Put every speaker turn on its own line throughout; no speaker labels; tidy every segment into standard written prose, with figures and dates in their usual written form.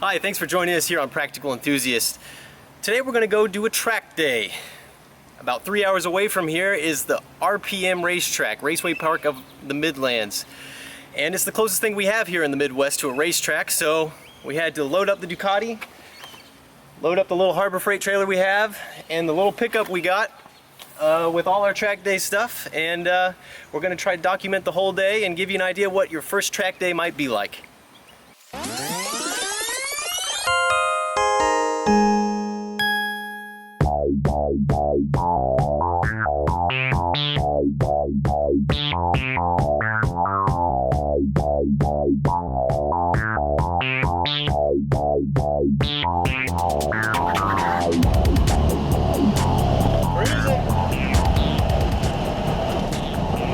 Hi, thanks for joining us here on Practical Enthusiast. Today we're going to go do a track day. About 3 hours away from here is the RPM racetrack, Raceway Park of the Midlands. And it's the closest thing we have here in the Midwest to a racetrack, so we had to load up the Ducati, load up the little Harbor Freight trailer we have, and the little pickup we got with all our track day stuff. And we're going to try to document the whole day and give you an idea what your first track day might be like.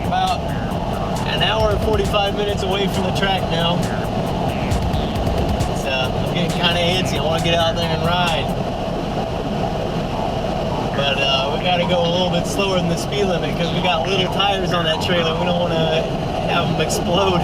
About an hour and 45 minutes away from the track now. So I'm getting kind of antsy. I want to get out there and ride. But we got to go a little bit slower than the speed limit because we got little tires on that trailer. We don't want to have them explode.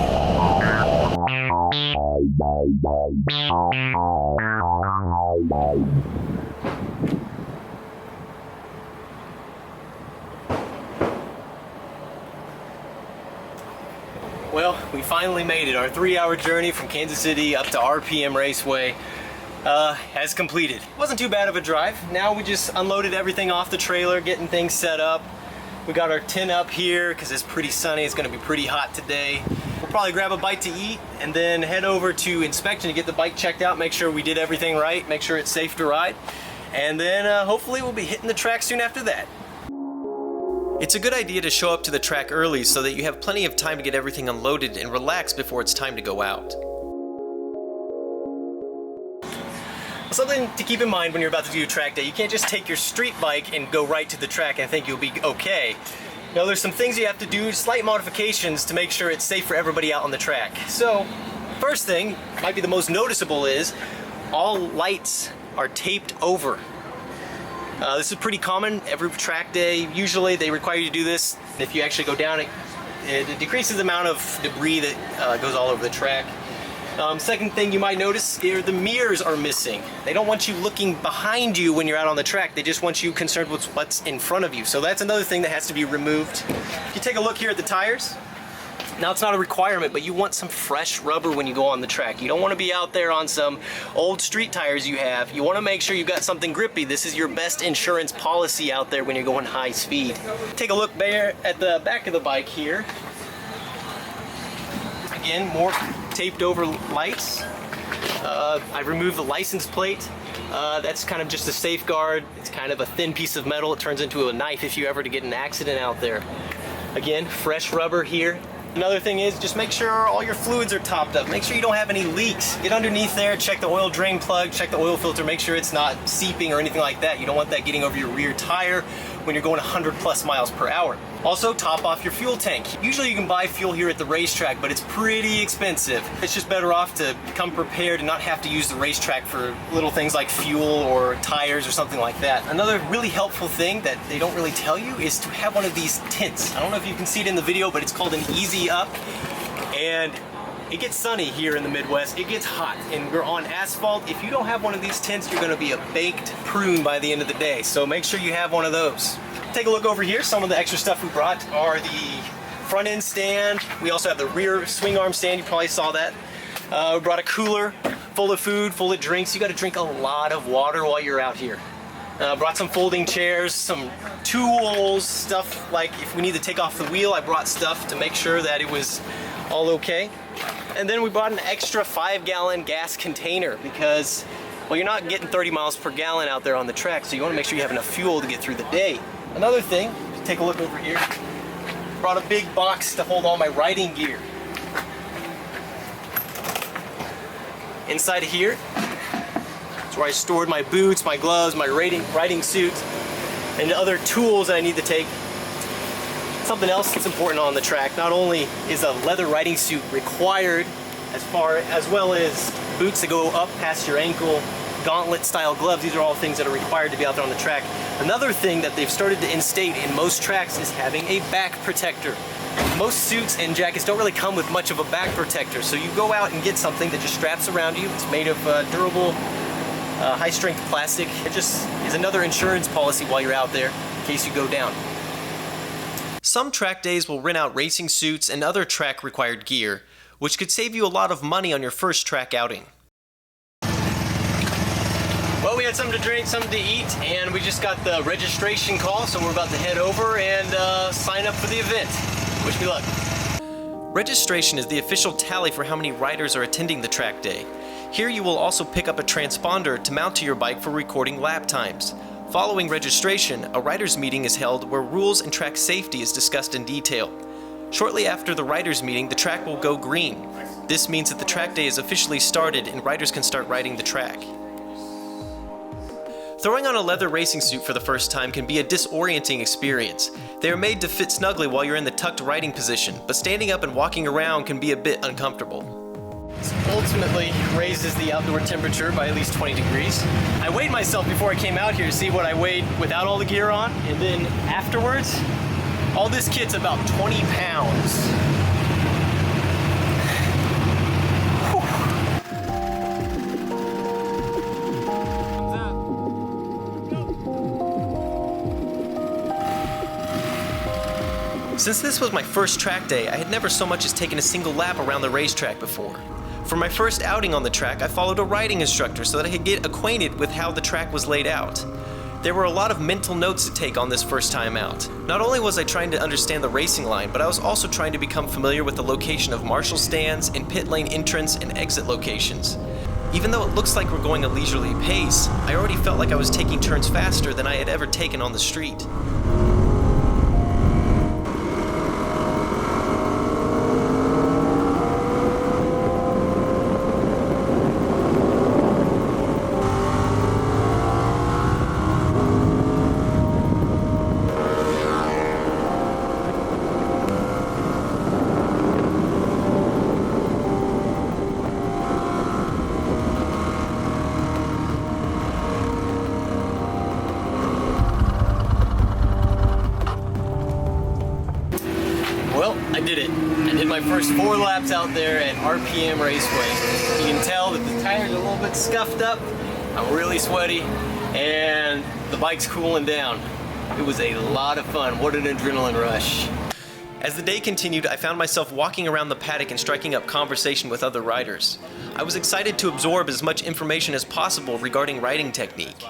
Well, we finally made it. Our 3-hour journey from Kansas City up to RPM Raceway has completed. It wasn't too bad of a drive. Now we just unloaded everything off the trailer, getting things set up. We got our tent up here because it's pretty sunny. It's going to be pretty hot today. We'll probably grab a bite to eat and then head over to inspection to get the bike checked out, make sure we did everything right, make sure it's safe to ride. And then hopefully we'll be hitting the track soon after that. It's a good idea to show up to the track early so that you have plenty of time to get everything unloaded and relax before it's time to go out. Something to keep in mind when you're about to do a track day, you can't just take your street bike and go right to the track and think you'll be okay. No, there's some things you have to do, slight modifications to make sure it's safe for everybody out on the track. So, first thing, might be the most noticeable, is all lights are taped over. This is pretty common every track day. Usually they require you to do this. If you actually go down, it decreases the amount of debris that goes all over the track. Second thing you might notice here, the mirrors are missing. They don't want you looking behind you when you're out on the track. They just want you concerned with what's in front of you. So that's another thing that has to be removed. If you take a look here at the tires, now it's not a requirement, but you want some fresh rubber when you go on the track. You don't want to be out there on some old street tires you have. You want to make sure you've got something grippy. This is your best insurance policy out there when you're going high speed. Take a look there at the back of the bike here. Again, more taped over lights. I removed the license plate. That's kind of just a safeguard. It's kind of a thin piece of metal. It turns into a knife if you ever to get in an accident out there. Again, fresh rubber here. Another thing is just make sure all your fluids are topped up. Make sure you don't have any leaks. Get underneath there, check the oil drain plug, check the oil filter, make sure it's not seeping or anything like that. You don't want that getting over your rear tire when you're going 100 plus miles per hour. Also, top off your fuel tank. Usually you can buy fuel here at the racetrack, but it's pretty expensive. It's just better off to come prepared and not have to use the racetrack for little things like fuel or tires or something like that. Another really helpful thing that they don't really tell you is to have one of these tents. I don't know if you can see it in the video, but it's called an Easy Up. And it gets sunny here in the Midwest. It gets hot and we're on asphalt. If you don't have one of these tents, you're gonna be a baked prune by the end of the day. So make sure you have one of those. Take a look over here. Some of the extra stuff we brought are the front end stand. We also have the rear swing arm stand. You probably saw that. We brought a cooler full of food, full of drinks. You got to drink a lot of water while you're out here. Brought some folding chairs, some tools, stuff like if we need to take off the wheel, I brought stuff to make sure that it was all okay. And then we brought an extra 5-gallon gas container because, well, you're not getting 30 miles per gallon out there on the track, so you want to make sure you have enough fuel to get through the day. Another thing, take a look over here. Brought a big box to hold all my riding gear. Inside of here is where I stored my boots, my gloves, my riding suit, and other tools that I need to take. Something else that's important on the track, not only is a leather riding suit required, as well as boots that go up past your ankle, gauntlet style gloves. These are all things that are required to be out there on the track. Another thing that they've started to instate in most tracks is having a back protector. Most suits and jackets don't really come with much of a back protector, so you go out and get something that just straps around you. It's made of durable, high-strength plastic. It just is another insurance policy while you're out there in case you go down. Some track days will rent out racing suits and other track-required gear, which could save you a lot of money on your first track outing. Well, we had something to drink, something to eat, and we just got the registration call, so we're about to head over and sign up for the event. Wish me luck. Registration is the official tally for how many riders are attending the track day. Here you will also pick up a transponder to mount to your bike for recording lap times. Following registration, a riders' meeting is held where rules and track safety is discussed in detail. Shortly after the riders' meeting, the track will go green. This means that the track day is officially started and riders can start riding the track. Throwing on a leather racing suit for the first time can be a disorienting experience. They are made to fit snugly while you're in the tucked riding position, but standing up and walking around can be a bit uncomfortable. This ultimately raises the outdoor temperature by at least 20 degrees. I weighed myself before I came out here to see what I weighed without all the gear on, and then afterwards, all this kit's about 20 pounds. Since this was my first track day, I had never so much as taken a single lap around the racetrack before. For my first outing on the track, I followed a riding instructor so that I could get acquainted with how the track was laid out. There were a lot of mental notes to take on this first time out. Not only was I trying to understand the racing line, but I was also trying to become familiar with the location of marshal stands and pit lane entrance and exit locations. Even though it looks like we're going a leisurely pace, I already felt like I was taking turns faster than I had ever taken on the street. I did it. I did my first 4 laps out there at RPM Raceway. You can tell that the tires are a little bit scuffed up. I'm really sweaty and the bike's cooling down. It was a lot of fun. What an adrenaline rush. As the day continued, I found myself walking around the paddock and striking up conversation with other riders. I was excited to absorb as much information as possible regarding riding technique.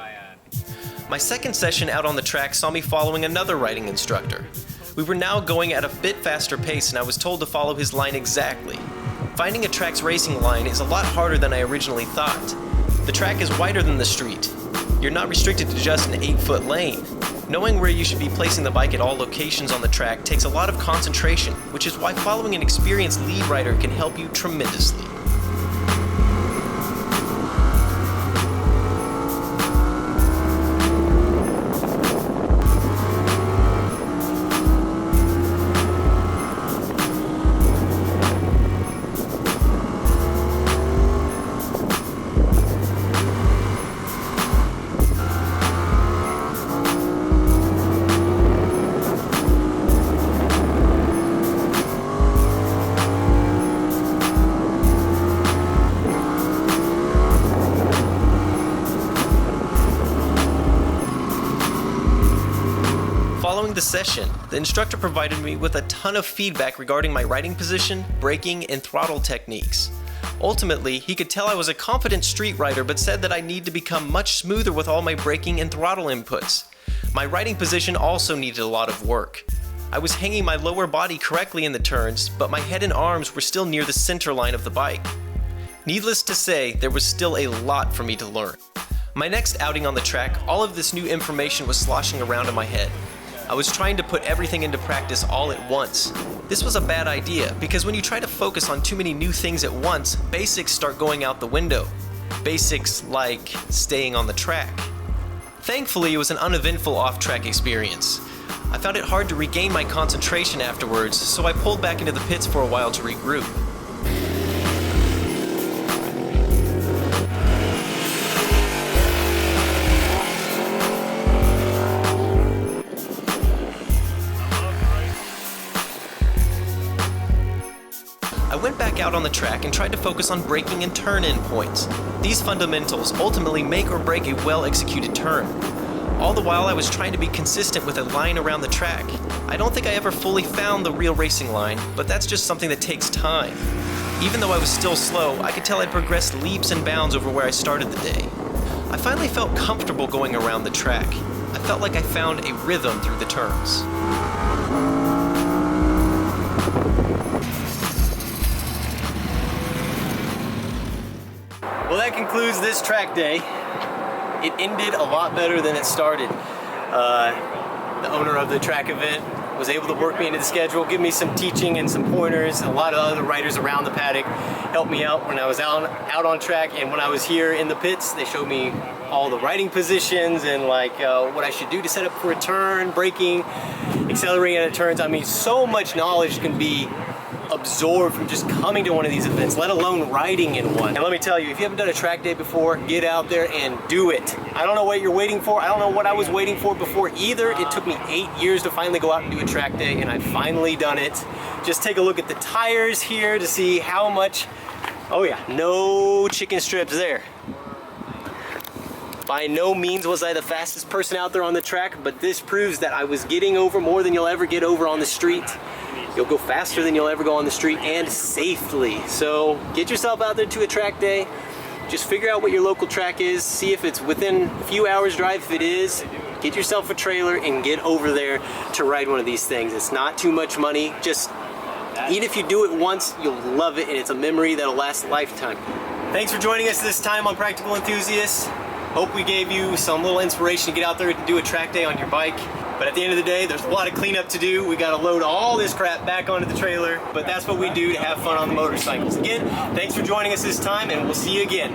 My second session out on the track saw me following another riding instructor. We were now going at a bit faster pace and I was told to follow his line exactly. Finding a track's racing line is a lot harder than I originally thought. The track is wider than the street. You're not restricted to just an 8-foot lane. Knowing where you should be placing the bike at all locations on the track takes a lot of concentration, which is why following an experienced lead rider can help you tremendously. Following the session, the instructor provided me with a ton of feedback regarding my riding position, braking, and throttle techniques. Ultimately, he could tell I was a confident street rider but said that I need to become much smoother with all my braking and throttle inputs. My riding position also needed a lot of work. I was hanging my lower body correctly in the turns, but my head and arms were still near the center line of the bike. Needless to say, there was still a lot for me to learn. My next outing on the track, all of this new information was sloshing around in my head. I was trying to put everything into practice all at once. This was a bad idea because when you try to focus on too many new things at once, basics start going out the window. Basics like staying on the track. Thankfully, it was an uneventful off-track experience. I found it hard to regain my concentration afterwards, so I pulled back into the pits for a while to regroup.
out on the track and tried to focus on braking and turn-in points. These fundamentals ultimately make or break a well-executed turn. All the while I was trying to be consistent with a line around the track. I don't think I ever fully found the real racing line, but that's just something that takes time. Even though I was still slow, I could tell I'd progressed leaps and bounds over where I started the day. I finally felt comfortable going around the track. I felt like I found a rhythm through the turns.
Well, that concludes this track day. It ended a lot better than it started. The owner of the track event was able to work me into the schedule, give me some teaching and some pointers. A lot of other riders around the paddock helped me out when I was out on track, and when I was here in the pits, they showed me all the riding positions and like what I should do to set up for a turn, braking, accelerating at turns. I mean, so much knowledge can be absorbed from just coming to one of these events, let alone riding in one. And let me tell you, if you haven't done a track day before, get out there and do it. I don't know what you're waiting for. I don't know what I was waiting for before either. It took me 8 years to finally go out and do a track day, and I've finally done it. Just take a look at the tires here to see how much, oh yeah, no chicken strips there. By no means was I the fastest person out there on the track, but this proves that I was getting over more than you'll ever get over on the street. You'll go faster than you'll ever go on the street, and safely. So get yourself out there to a track day. Just figure out what your local track is, see if it's within a few hours drive. If it is, get yourself a trailer and get over there to ride one of these things. It's not too much money. Just even if you do it once, you'll love it, and it's a memory that'll last a lifetime. Thanks for joining us this time on Practical Enthusiasts. Hope we gave you some little inspiration to get out there and do a track day on your bike. But at the end of the day, there's a lot of cleanup to do. We gotta load all this crap back onto the trailer, but that's what we do to have fun on the motorcycles. Again, thanks for joining us this time, and we'll see you again.